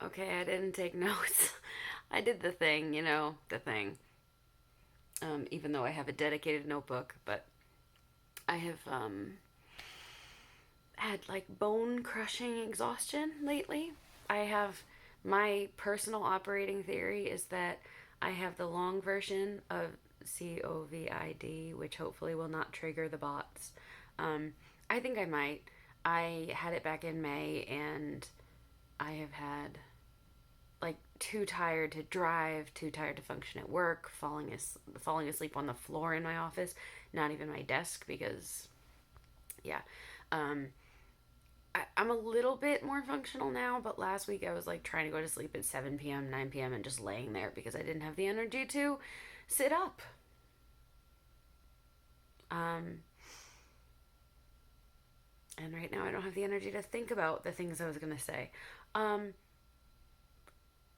Okay, I didn't take notes. I did the thing, the thing. Even though I have a dedicated notebook, but I have had like bone crushing exhaustion lately. I have my personal operating theory is that I have the long version of COVID, which hopefully will not trigger the bots. Um, I think I might. I had it back in May, and I have had like too tired to drive, too tired to function at work, falling asleep on the floor in my office, not even my desk because yeah. Um, I'm a little bit more functional now, but last week I was like trying to go to sleep at 7 p.m., 9 p.m., and just laying there because I didn't have the energy to sit up. Um, and right now I don't have the energy to think about the things I was going to say. Um,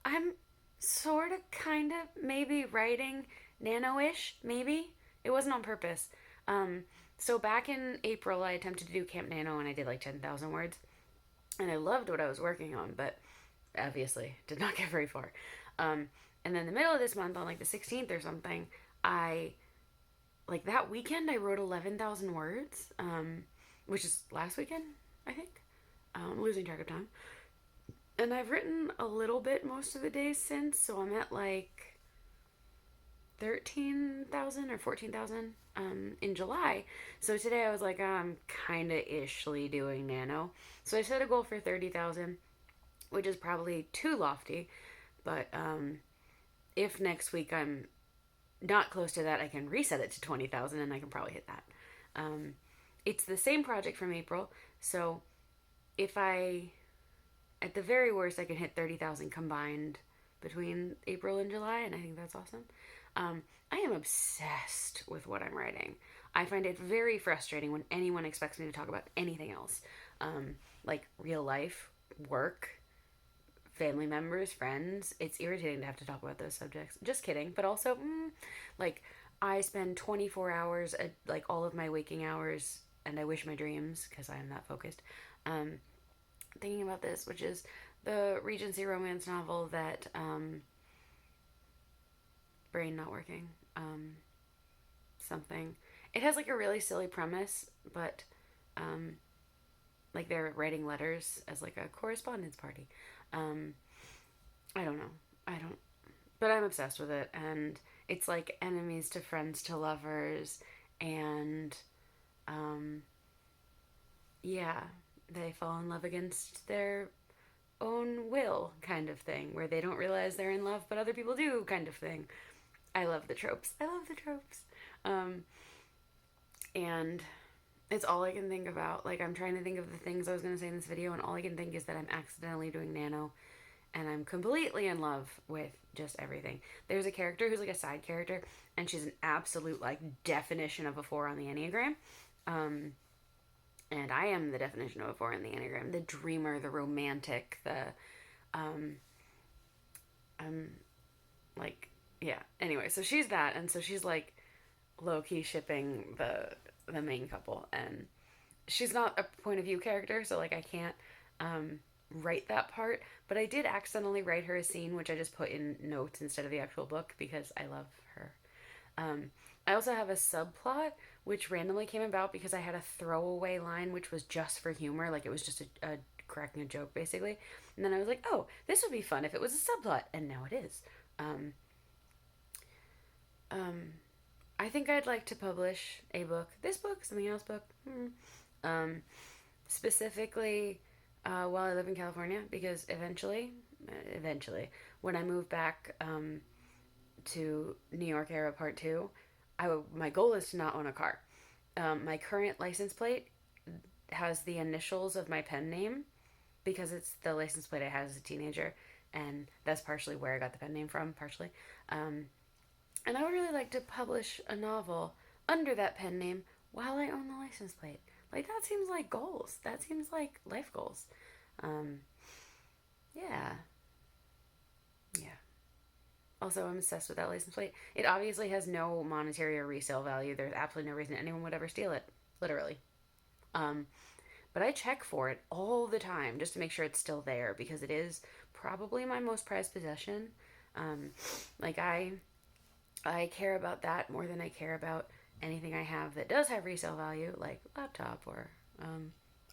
I'm sort of, kind of, maybe writing nano ish, maybe. It wasn't on purpose. Um, so back in April, I attempted to do Camp Nano and I did like 10,000 words. And I loved what I was working on, but obviously did not get very far. Um, and then the middle of this month, on like the 16th or something, I like that weekend I wrote 11,000 words, which is last weekend, I think. Losing track of time. And I've written a little bit most of the days since, so I'm at like 13,000 or 14,000 in July. So today I was like, I'm kind of ishly doing nano. So I set a goal for 30,000, which is probably too lofty. But if next week I'm not close to that, I can reset it to 20,000 and I can probably hit that. Um, it's the same project from April. So if I, at the very worst, I can hit 30,000 combined between April and July, and I think that's awesome. I am obsessed with what I'm writing. I find it very frustrating when anyone expects me to talk about anything else, like real life, work, family members, friends. It's irritating to have to talk about those subjects. Just kidding, but also, like, I spend 24 hours, like all of my waking hours, and I wish my dreams because I am that focused. Um, Thinking about this, which is the Regency romance novel that brain not working. Something. It has like a really silly premise, but um, like they're writing letters as like a correspondence party. Um, I don't know. I don't. But I'm obsessed with it, and it's like enemies to friends to lovers, and um, yeah, they fall in love against their own will, kind of thing, where they don't realize they're in love, but other people do, kind of thing. I love the tropes. I love the tropes. Um, and it's all I can think about. Like, I'm trying to think of the things I was going to say in this video, and all I can think is that I'm accidentally doing nano, and I'm completely in love with just everything. There's a character who's like a side character, and she's an absolute, like, definition of a 4 on the Enneagram. Um, and I am the definition of a 4 on the Enneagram. The dreamer, the romantic, the, um, I'm like, yeah. Anyway, so she's that, and so she's like low key shipping the main couple, and she's not a point of view character, so like I can't write that part. But I did accidentally write her a scene, which I just put in notes instead of the actual book because I love her. Um, I also have a subplot which randomly came about because I had a throwaway line which was just for humor, like it was just a cracking a joke basically. And then I was like, oh, this would be fun if it was a subplot, and now it is. Um, um, I think I'd like to publish a book. This book, something else book. Um, Specifically, while I live in California, because eventually, when I move back to New York era part two, my goal is to not own a car. My current license plate has the initials of my pen name because it's the license plate I had as a teenager, and that's partially where I got the pen name from, partially. Um, and I would really like to publish a novel under that pen name while I own the license plate. Like, that seems like goals. That seems like life goals. Um, yeah. Yeah. Also, I'm obsessed with that license plate. It obviously has no monetary or resale value. There's absolutely no reason anyone would ever steal it. Literally. Um, but I check for it all the time just to make sure it's still there because it is probably my most prized possession. Um, like I care about that more than I care about anything I have that does have resale value, like laptop or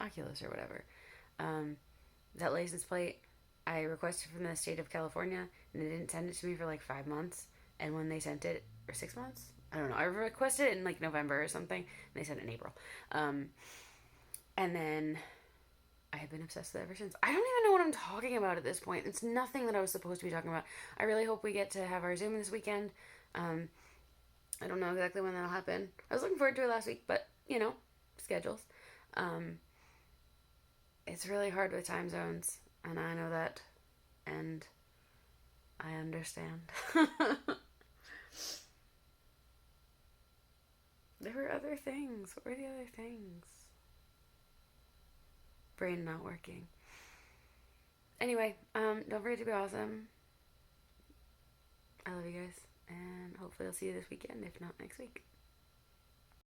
Oculus or whatever. Um, that license plate I requested from the state of California, and they didn't send it to me for like 5 months. And when they sent it, or 6 months, I don't know. I requested it in like November or something, and they sent it in April. Um, and then I have been obsessed with it ever since. I don't even know what I'm talking about at this point. It's nothing that I was supposed to be talking about. I really hope we get to have our Zoom this weekend. Um, I don't know exactly when that'll happen. I was looking forward to it last week, but schedules. Um, it's really hard with time zones, and I know that, and I understand. There were other things. What were the other things? Brain not working. Anyway, don't forget to be awesome. I love you guys, and hopefully I'll see you this weekend, if not next week.